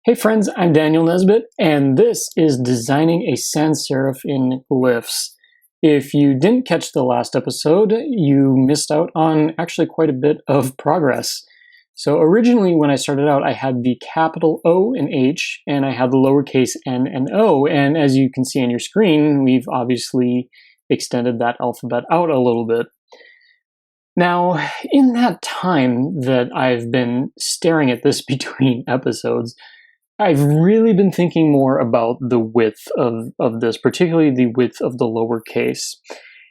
Hey friends, I'm Daniel Nesbitt, and this is Designing a Sans Serif in Glyphs. If you didn't catch the last episode, you missed out on actually quite a bit of progress. So originally when I started out, I had the capital O and H, and I had the lowercase n and O, and as you can see on your screen, we've obviously extended that alphabet out a little bit. Now, in that time that I've been staring at this between episodes, I've really been thinking more about the width of this, particularly the width of the lowercase.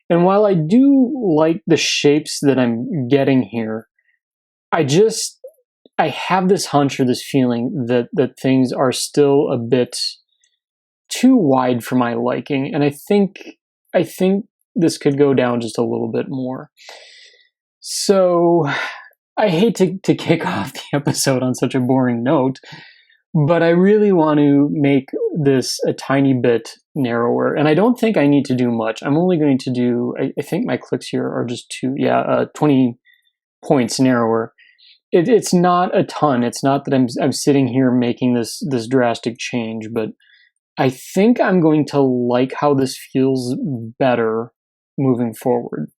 And while I do like the shapes that I'm getting here, I have this hunch or this feeling that things are still a bit too wide for my liking, and I think this could go down just a little bit more. So I hate to kick off the episode on such a boring note, but I really want to make this a tiny bit narrower, and I don't think I need to do much. I'm only going to do, I think my clicks here are just 20 points narrower. It's not a ton. It's not that I'm sitting here making this drastic change, but I think I'm going to like how this feels better moving forward.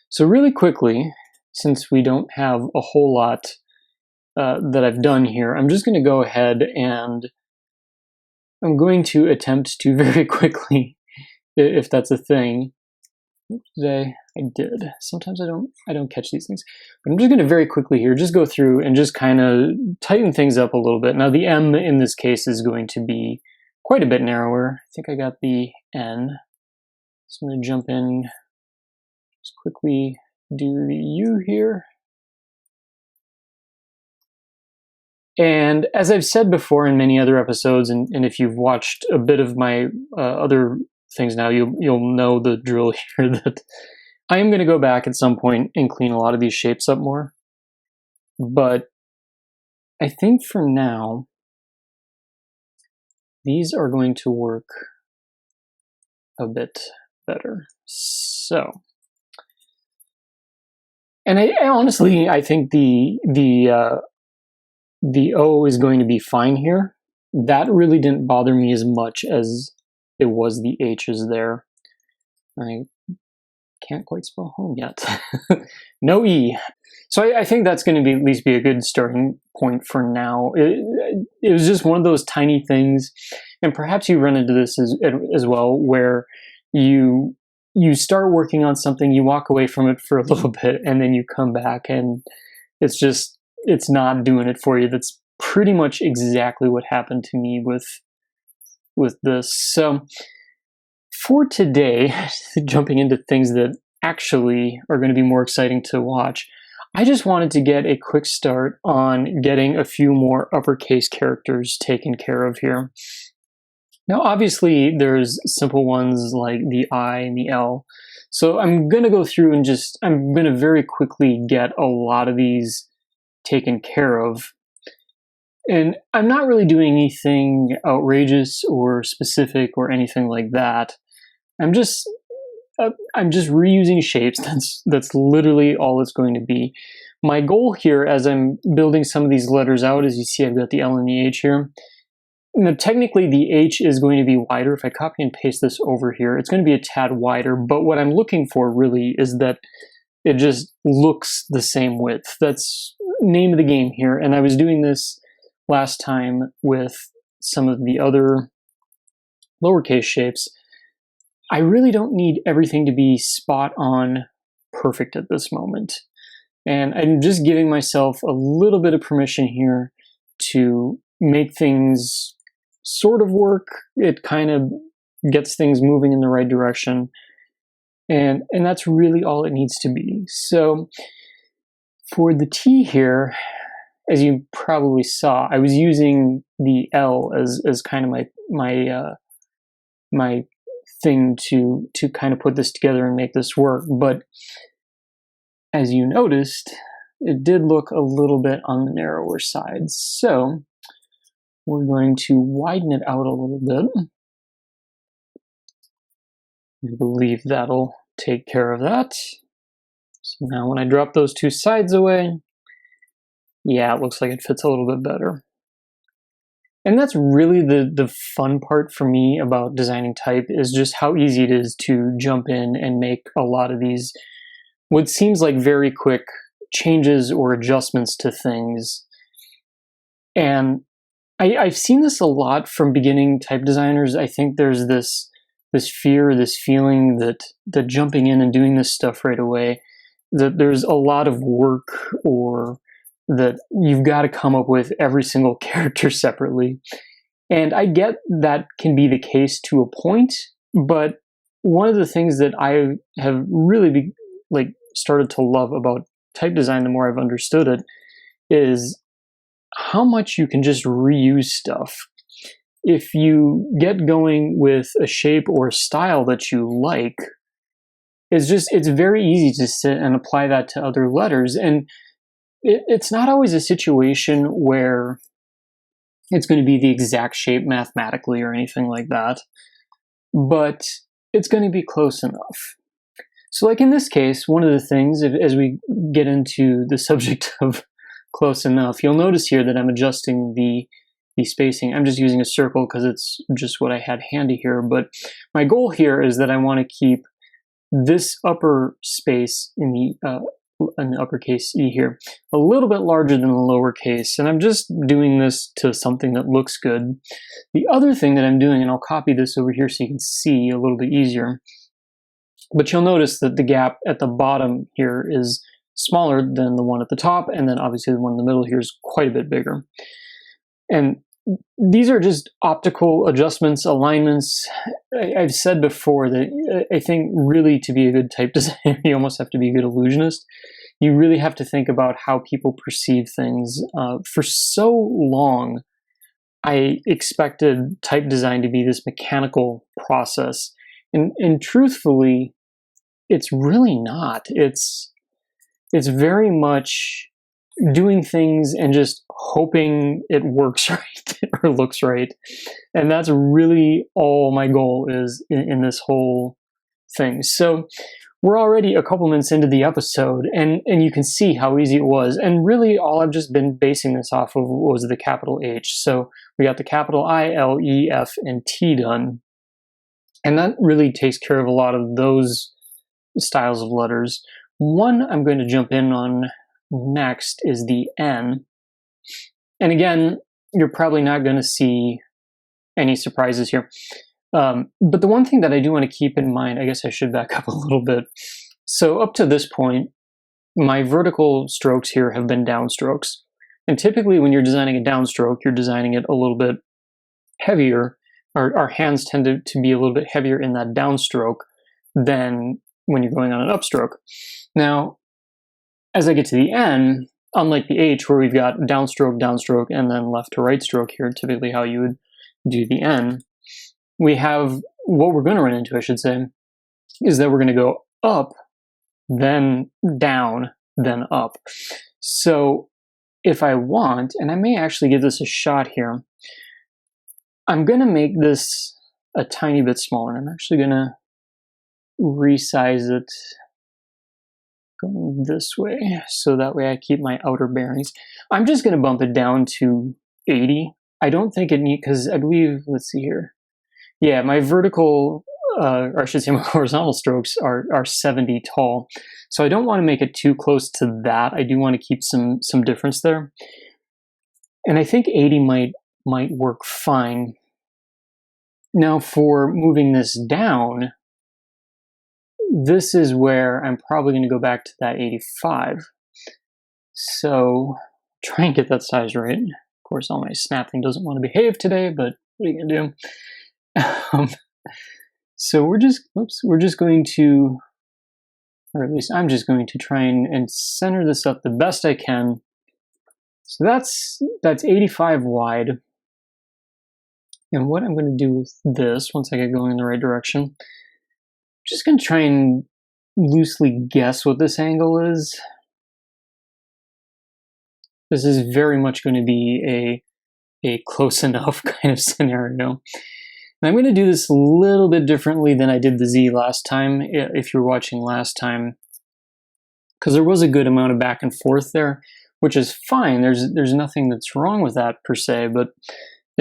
So really quickly, since we don't have a whole lot that I've done here, I'm just going to go ahead and I'm going to attempt to very quickly, if that's a thing. Today I did. Sometimes I don't catch these things. But I'm just going to very quickly here just go through and just kind of tighten things up a little bit. Now the M in this case is going to be quite a bit narrower. I think I got the N. So I'm going to jump in, just quickly do the U here. And as I've said before in many other episodes, and if you've watched a bit of my other things now, you'll know the drill here that I am going to go back at some point and clean a lot of these shapes up more. But I think for now, these are going to work a bit better. So, and I honestly, I think the O is going to be fine here. That really didn't bother me as much as it was the H's there. I can't quite spell home yet. No E. So I think that's going to be at least be a good starting point for now. It was just one of those tiny things, and perhaps you run into this as well, where you start working on something, you walk away from it for a little bit, and then you come back and it's not doing it for you. That's pretty much exactly what happened to me with this. So for today, jumping into things that actually are going to be more exciting to watch, I just wanted to get a quick start on getting a few more uppercase characters taken care of here. Now, obviously, there's simple ones like the I and the L. So I'm going to go through and I'm going to very quickly get a lot of these taken care of. And I'm not really doing anything outrageous or specific or anything like that. I'm just reusing shapes. That's literally all it's going to be. My goal here, as I'm building some of these letters out, as you see, I've got the L and the H here. Now, technically, the H is going to be wider. If I copy and paste this over here, it's going to be a tad wider. But what I'm looking for really is that it just looks the same width. That's name of the game here. And I was doing this last time with some of the other lowercase shapes. I really don't need everything to be spot on perfect at this moment. And I'm just giving myself a little bit of permission here to make things sort of work. It kind of gets things moving in the right direction. And that's really all it needs to be. So for the T here, as you probably saw, I was using the L as kind of my thing to kind of put this together and make this work. But as you noticed, it did look a little bit on the narrower side. So we're going to widen it out a little bit. I believe that'll take care of that. So now when I drop those two sides away, yeah, it looks like it fits a little bit better. And that's really the fun part for me about designing type, is just how easy it is to jump in and make a lot of these, what seems like very quick changes or adjustments to things. And I've seen this a lot from beginning type designers. I think there's this fear, this feeling that jumping in and doing this stuff right away, that there's a lot of work, or that you've got to come up with every single character separately. And I get that can be the case to a point, but one of the things that I have really started to love about type design, the more I've understood it, is how much you can just reuse stuff. If you get going with a shape or a style that you like, it's very easy to sit and apply that to other letters. And it's not always a situation where it's going to be the exact shape mathematically or anything like that, but it's going to be close enough. So like in this case, one of the things, as we get into the subject of close enough, you'll notice here that I'm adjusting the spacing. I'm just using a circle because it's just what I had handy here. But my goal here is that I want to keep this upper space in the uppercase E here a little bit larger than the lowercase. And I'm just doing this to something that looks good. The other thing that I'm doing, and I'll copy this over here so you can see a little bit easier, but you'll notice that the gap at the bottom here is smaller than the one at the top, and then obviously the one in the middle here is quite a bit bigger. And these are just optical adjustments, alignments. I've said before that I think really to be a good type designer, you almost have to be a good illusionist. You really have to think about how people perceive things. For so long, I expected type design to be this mechanical process. And truthfully, it's really not. It's very much doing things and just hoping it works right or looks right. And that's really all my goal is in this whole thing. So we're already a couple minutes into the episode, and you can see how easy it was. And really all I've just been basing this off of was the capital H. So we got the capital I, L, E, F, and T done. And that really takes care of a lot of those styles of letters. One I'm going to jump in on next is the N. And again, you're probably not going to see any surprises here. But the one thing that I do want to keep in mind, I guess I should back up a little bit. So up to this point, my vertical strokes here have been downstrokes. And typically when you're designing a downstroke, you're designing it a little bit heavier. Our hands tend to be a little bit heavier in that downstroke than when you're going on an upstroke. Now, as I get to the N, unlike the H where we've got downstroke, downstroke, and then left to right stroke here, typically how you would do the N, we have, what we're going to run into, I should say, is that we're going to go up, then down, then up. So if I want, and I may actually give this a shot here, I'm going to make this a tiny bit smaller. I'm actually going to resize it going this way, so that way I keep my outer bearings. I'm just going to bump it down to 80. I don't think it needs, because I believe, let's see here. Yeah, my vertical, or I should say my horizontal strokes are 70 tall. So I don't want to make it too close to that. I do want to keep some difference there. And I think 80 might work fine. Now for moving this down, this is where I'm probably going to go back to that 85. So try and get that size right. Of course, all my snapping doesn't want to behave today, but what are you going to do? So we're just going to, or at least I'm just going to try and center this up the best I can. So that's 85 wide. And what I'm going to do with this, once I get going in the right direction, I'm just going to try and loosely guess what this angle is. This is very much going to be a close enough kind of scenario. And I'm going to do this a little bit differently than I did the Z last time, if you're watching last time, because there was a good amount of back and forth there, which is fine. There's nothing that's wrong with that per se, but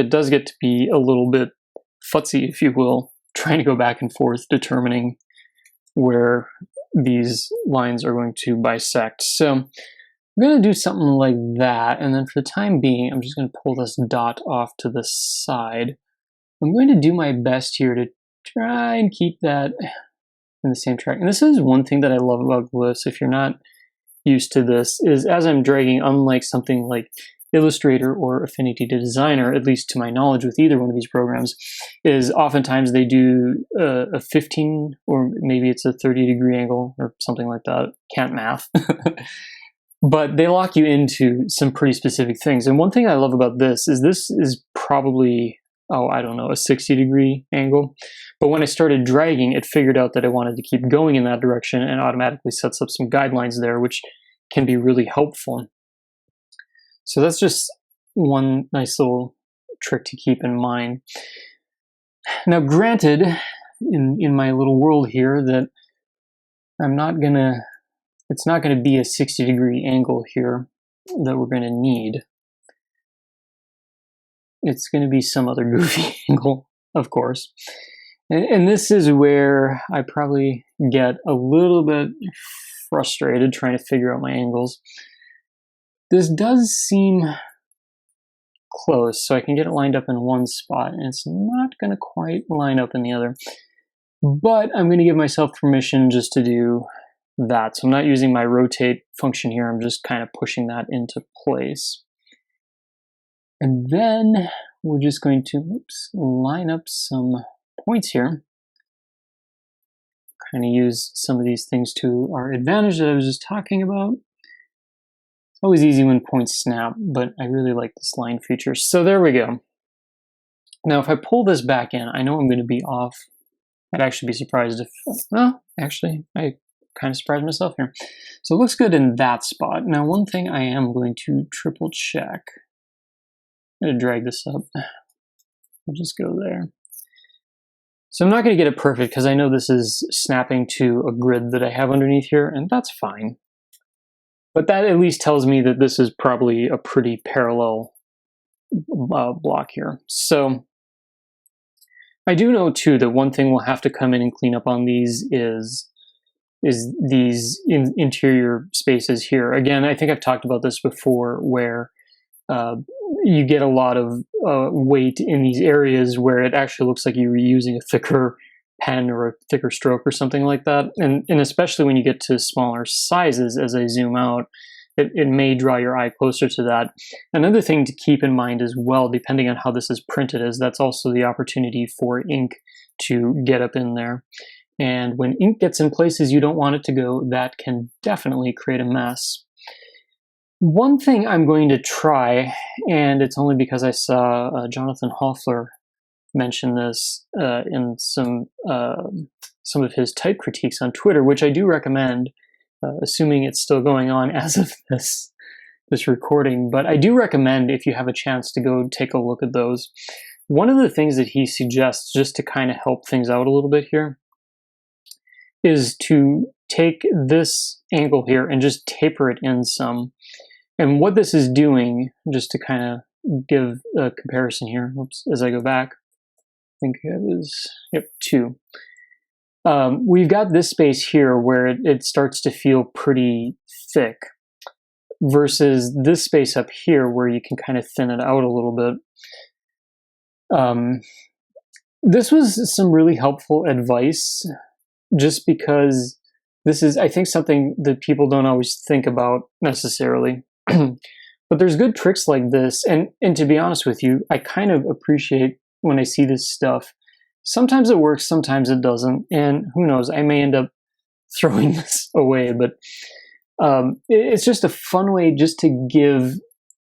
it does get to be a little bit futzy, if you will, trying to go back and forth determining where these lines are going to bisect. So I'm going to do something like that, and then for the time being, I'm just going to pull this dot off to the side. I'm going to do my best here to try and keep that in the same track. And this is one thing that I love about glyphs, if you're not used to this, is as I'm dragging, unlike something like Illustrator or Affinity Designer, at least to my knowledge with either one of these programs, is oftentimes they do a 15 or maybe it's a 30-degree angle or something like that. Can't math. But they lock you into some pretty specific things. And one thing I love about this is probably, I don't know, a 60-degree angle. But when I started dragging, it figured out that I wanted to keep going in that direction and automatically sets up some guidelines there, which can be really helpful. So that's just one nice little trick to keep in mind. Now, granted, in my little world here, that it's not gonna be a 60-degree angle here that we're gonna need. It's gonna be some other goofy angle, of course. And this is where I probably get a little bit frustrated trying to figure out my angles. This does seem close, so I can get it lined up in one spot, and it's not going to quite line up in the other. But I'm going to give myself permission just to do that. So I'm not using my rotate function here, I'm just kind of pushing that into place. And then we're just going to line up some points here. Kind of use some of these things to our advantage that I was just talking about. It's always easy when points snap, but I really like this line feature. So there we go. Now, if I pull this back in, I know I'm going to be off. I'd actually be surprised if, well, actually, I kind of surprised myself here. So it looks good in that spot. Now, one thing I am going to triple check. I'm going to drag this up. I'll just go there. So I'm not going to get it perfect because I know this is snapping to a grid that I have underneath here, and that's fine. But that at least tells me that this is probably a pretty parallel block here. So I do know too that one thing we'll have to come in and clean up on these is these interior spaces here. Again, I think I've talked about this before, where you get a lot of weight in these areas where it actually looks like you were using a thicker pen or a thicker stroke or something like that. And especially when you get to smaller sizes, as I zoom out, it may draw your eye closer to that. Another thing to keep in mind as well, depending on how this is printed, is that's also the opportunity for ink to get up in there. And when ink gets in places you don't want it to go, that can definitely create a mess. One thing I'm going to try, and it's only because I saw Jonathan Hoffler mention this in some of his type critiques on Twitter, which I do recommend, assuming it's still going on as of this recording. But I do recommend, if you have a chance, to go take a look at those. One of the things that he suggests, just to kind of help things out a little bit here, is to take this angle here and just taper it in some. And what this is doing, just to kind of give a comparison here, oops, as I go back, I think it was, yep, 2. We've got this space here where it starts to feel pretty thick, versus this space up here where you can kind of thin it out a little bit. This was some really helpful advice, just because this is, I think, something that people don't always think about necessarily. But there's good tricks like this, and to be honest with you, I kind of appreciate when I see this stuff. Sometimes it works, sometimes it doesn't, and who knows, I may end up throwing this away, but it's just a fun way just to give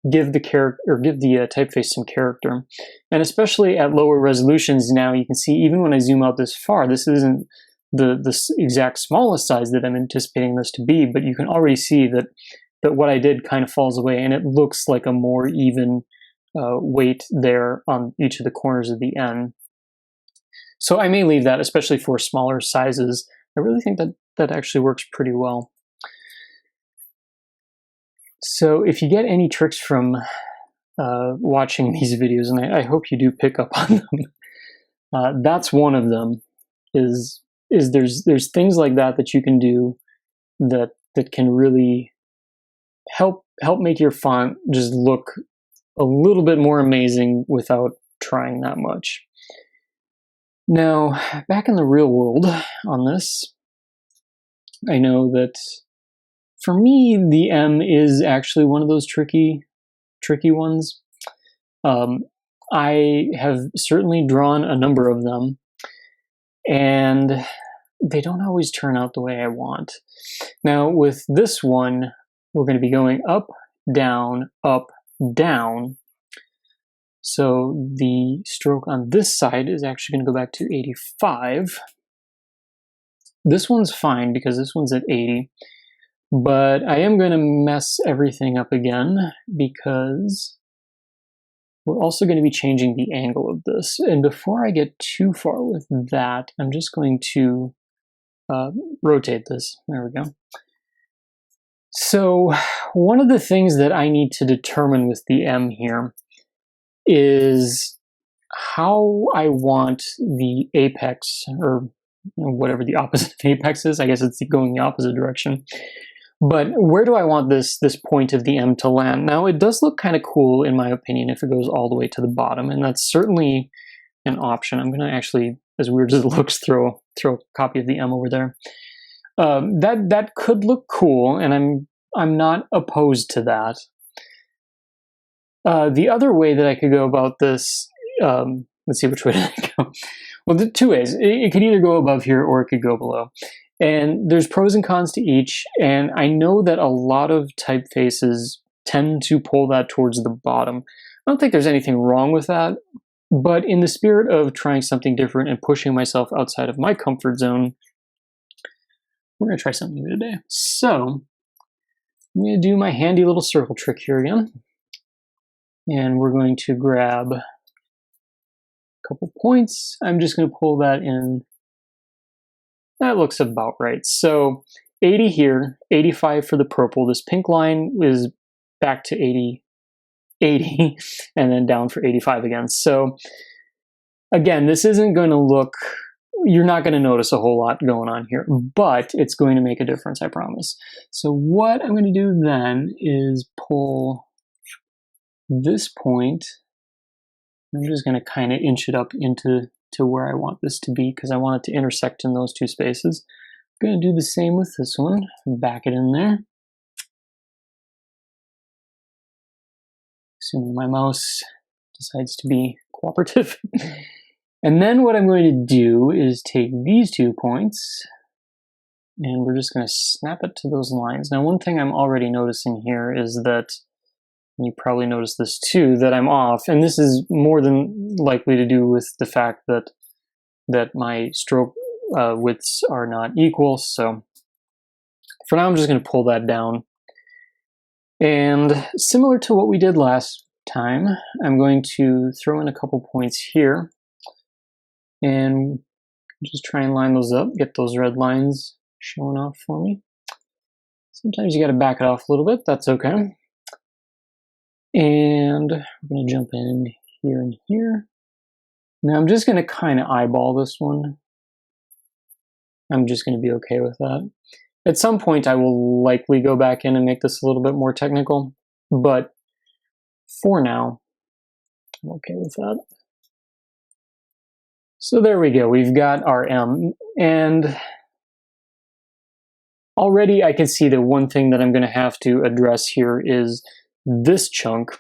the character, or give the typeface some character. And especially at lower resolutions now, you can see even when I zoom out this far, this isn't the exact smallest size that I'm anticipating this to be, but you can already see that what I did kind of falls away, and it looks like a more even weight there on each of the corners of the N. So I may leave that, especially for smaller sizes. I really think that actually works pretty well. So if you get any tricks from watching these videos, and I hope you do pick up on them. That's one of them. Is there's things like that you can do that can really help make your font just look a little bit more amazing without trying that much. Now, back in the real world on this, I know that for me, the M is actually one of those tricky ones. I have certainly drawn a number of them, and they don't always turn out the way I want. Now, with this one, we're going to be going up, down, down. So the stroke on this side is actually going to go back to 85. This one's fine because this one's at 80. But I am going to mess everything up again because we're also going to be changing the angle of this. And before I get too far with that, I'm just going to rotate this. There we go. So one of the things that I need to determine with the M here is how I want the apex, or whatever the opposite of apex is. I guess it's going the opposite direction. But where do I want this point of the M to land? Now, it does look kind of cool, in my opinion, if it goes all the way to the bottom, and that's certainly an option. I'm going to actually, as weird as it looks, throw a copy of the M over there. That could look cool, and I'm not opposed to that. The other way that I could go about this, let's see, which way did I go? Well, the two ways. It could either go above here or it could go below. And there's pros and cons to each, and I know that a lot of typefaces tend to pull that towards the bottom. I don't think there's anything wrong with that, but in the spirit of trying something different and pushing myself outside of my comfort zone, we're going to try something new today. So I'm going to do my handy little circle trick here again, and we're going to grab a couple points. I'm just going to pull that in. That looks about right. So 80 here, 85 for the purple. This pink line is back to 80, and then down for 85 again. So again, this isn't going to look, you're not going to notice a whole lot going on here, but it's going to make a difference, I promise. So what I'm going to do then is pull this point. I'm just going to kind of inch it up into where I want this to be because I want it to intersect in those two spaces. I'm going to do the same with this one. Back it in there. Assuming my mouse decides to be cooperative. And then what I'm going to do is take these 2 points and we're just going to snap it to those lines. Now, one thing I'm already noticing here is that, and you probably noticed this too, that I'm off, and this is more than likely to do with the fact that my stroke widths are not equal. So for now, I'm just going to pull that down. And similar to what we did last time, I'm going to throw in a couple points here and just try and line those up, get those red lines showing off for me. Sometimes you got to back it off a little bit. That's okay. And we're going to jump in here and here. Now I'm just going to kind of eyeball this one. I'm just going to be okay with that. At some point I will likely go back in and make this a little bit more technical, but for now, I'm okay with that. So there we go. We've got our M, and already I can see that one thing that I'm going to have to address here is this chunk,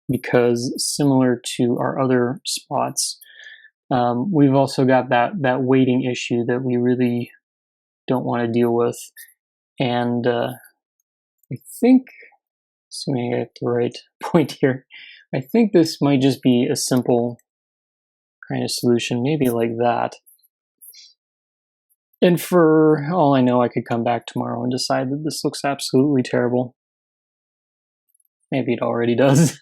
because similar to our other spots, we've also got that weighting issue that we really don't want to deal with. And I think, assuming I get the right point here, I think this might just be a simple kind of solution, maybe like that. And for all I know, I could come back tomorrow and decide that this looks absolutely terrible. Maybe it already does.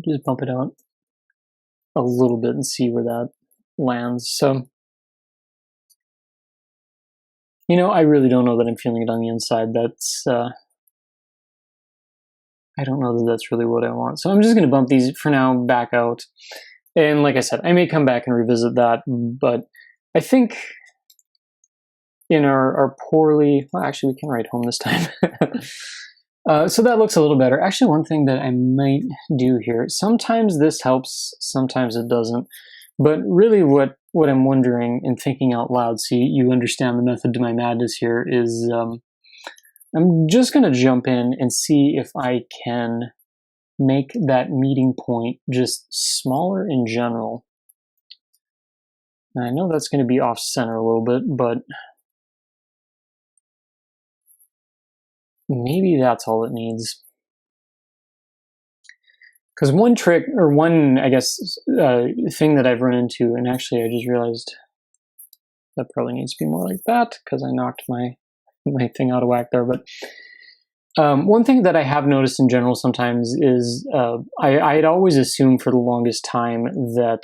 Just bump it out a little bit and see where that lands. So, you know, I really don't know that I'm feeling it on the inside. That's I don't know that that's really what I want. So I'm just going to bump these for now back out. And like I said, I may come back and revisit that, but I think in our poorly, well, actually we can write home this time. So that looks a little better. Actually, one thing that I might do here, sometimes this helps, sometimes it doesn't. But really what I'm wondering and thinking out loud, so you understand the method to my madness here, is I'm just going to jump in and see if I can make that meeting point just smaller in general. Now, I know that's going to be off center a little bit, but maybe that's all it needs. Because one trick, or one, I guess, thing that I've run into, and actually I just realized that probably needs to be more like that, because I knocked my thing out of whack there. But one thing that I have noticed in general sometimes is I had always assumed for the longest time that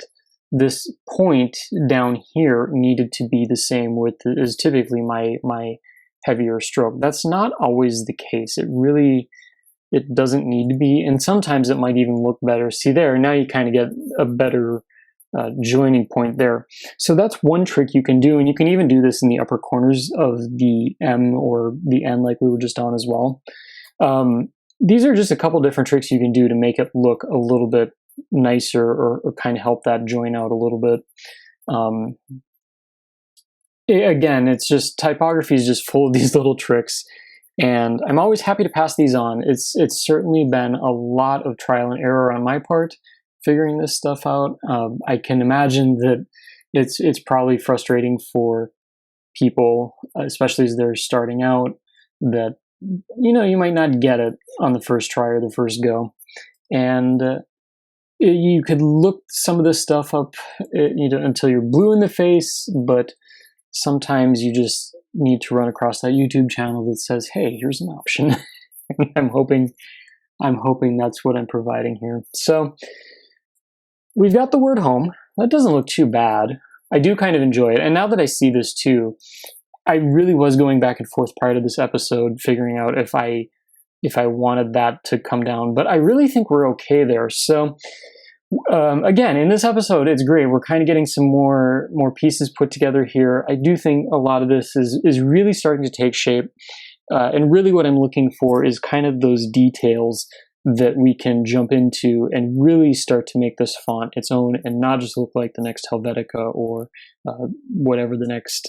this point down here needed to be the same width as typically my heavier stroke. That's not always the case. It doesn't need to be, and sometimes it might even look better. See there, now you kind of get a better joining point there. So that's one trick you can do, and you can even do this in the upper corners of the M or the N like we were just on as well. These are just a couple different tricks you can do to make it look a little bit nicer, or kind of help that join out a little bit. Again, it's just, typography is just full of these little tricks, and I'm always happy to pass these on. It's certainly been a lot of trial and error on my part figuring this stuff out. I can imagine that it's probably frustrating for people, especially as they're starting out, that you might not get it on the first try or the first go, and you could look some of this stuff up until you're blue in the face, but sometimes you just need to run across that YouTube channel that says, hey, here's an option. I'm hoping that's what I'm providing here. So we've got the word home. That doesn't look too bad. I do kind of enjoy it. And now that I see this too, I really was going back and forth prior to this episode, figuring out if I wanted that to come down, but I really think we're okay there. So again, in this episode, it's great. We're kind of getting some more pieces put together here. I do think a lot of this is really starting to take shape. And really what I'm looking for is kind of those details that we can jump into and really start to make this font its own, and not just look like the next Helvetica or whatever the next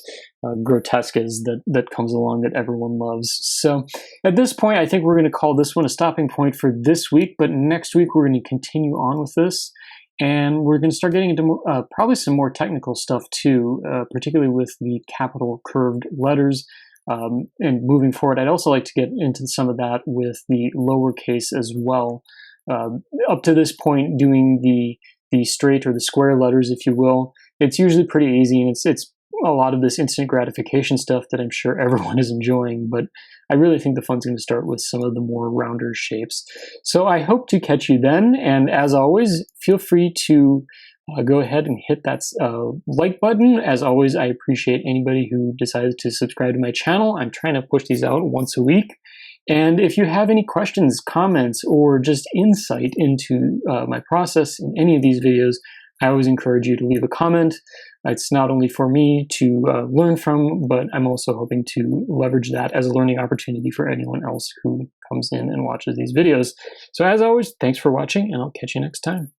grotesque is that comes along that everyone loves. So at this point, I think we're going to call this one a stopping point for this week, but next week we're going to continue on with this, and we're going to start getting into probably some more technical stuff too, particularly with the capital curved letters. And moving forward, I'd also like to get into some of that with the lowercase as well. Up to this point, doing the straight or the square letters, if you will, it's usually pretty easy, and it's a lot of this instant gratification stuff that I'm sure everyone is enjoying, but I really think the fun's going to start with some of the more rounder shapes. So I hope to catch you then, and as always, feel free to go ahead and hit that like button. As always, I appreciate anybody who decides to subscribe to my channel. I'm trying to push these out once a week. And if you have any questions, comments, or just insight into my process in any of these videos, I always encourage you to leave a comment. It's not only for me to learn from, but I'm also hoping to leverage that as a learning opportunity for anyone else who comes in and watches these videos. So as always, thanks for watching, and I'll catch you next time.